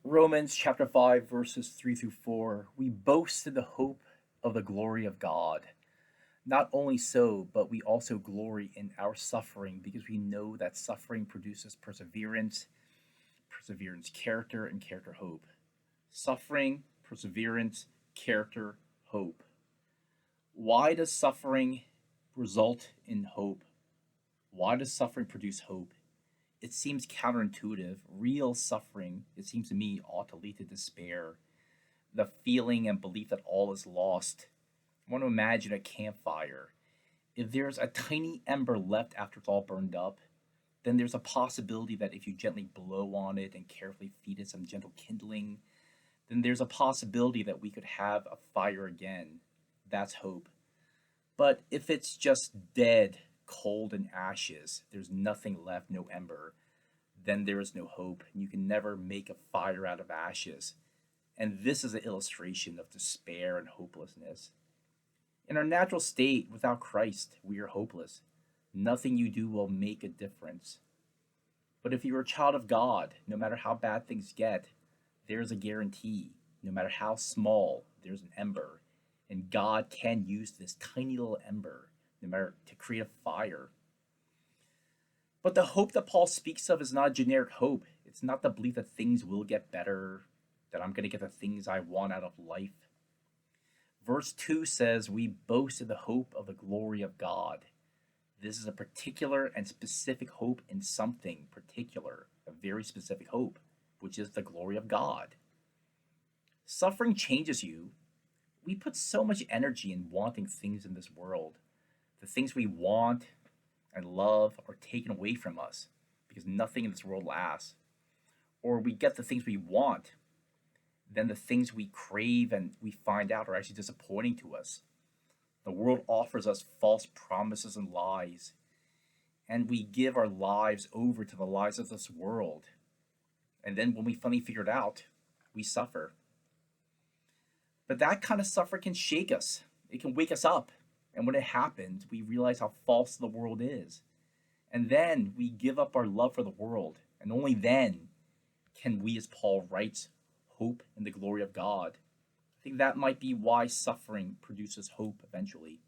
Romans chapter 5, verses 3 through 4. We boast in the hope of the glory of God. Not only so, but we also glory in our suffering because we know that suffering produces perseverance, perseverance, character, and character, hope. Suffering, perseverance, character, hope. Why does suffering result in hope? Why does suffering produce hope? It seems counterintuitive. Real suffering, it seems to me, ought to lead to despair, the feeling and belief that all is lost. I want to imagine a campfire. If there's a tiny ember left after it's all burned up, then there's a possibility that if you gently blow on it and carefully feed it some gentle kindling, then there's a possibility that we could have a fire again. That's hope. But if it's just dead, cold, and ashes, there's nothing left, no ember, then there is no hope. You can never make a fire out of ashes. And this is an illustration of despair and hopelessness. In our natural state, without Christ, we are hopeless. Nothing you do will make a difference. But if you're a child of God, no matter how bad things get, there's a guarantee. No matter how small, there's an ember. And God can use this tiny little ember, no matter to create a fire. But the hope that Paul speaks of is not a generic hope. It's not the belief that things will get better, that I'm going to get the things I want out of life. Verse 2 says, we boast in the hope of the glory of God. This is a particular and specific hope in something particular, a very specific hope, which is the glory of God. Suffering changes you. We put so much energy in wanting things in this world. The things we want and love are taken away from us because nothing in this world lasts. Or we get the things we want, then the things we crave and we find out are actually disappointing to us. The world offers us false promises and lies, and we give our lives over to the lies of this world. And then when we finally figure it out, we suffer. But that kind of suffering can shake us. It can wake us up. And when it happens, we realize how false the world is. And then we give up our love for the world. And only then can we, as Paul writes, hope in the glory of God. I think that might be why suffering produces hope eventually.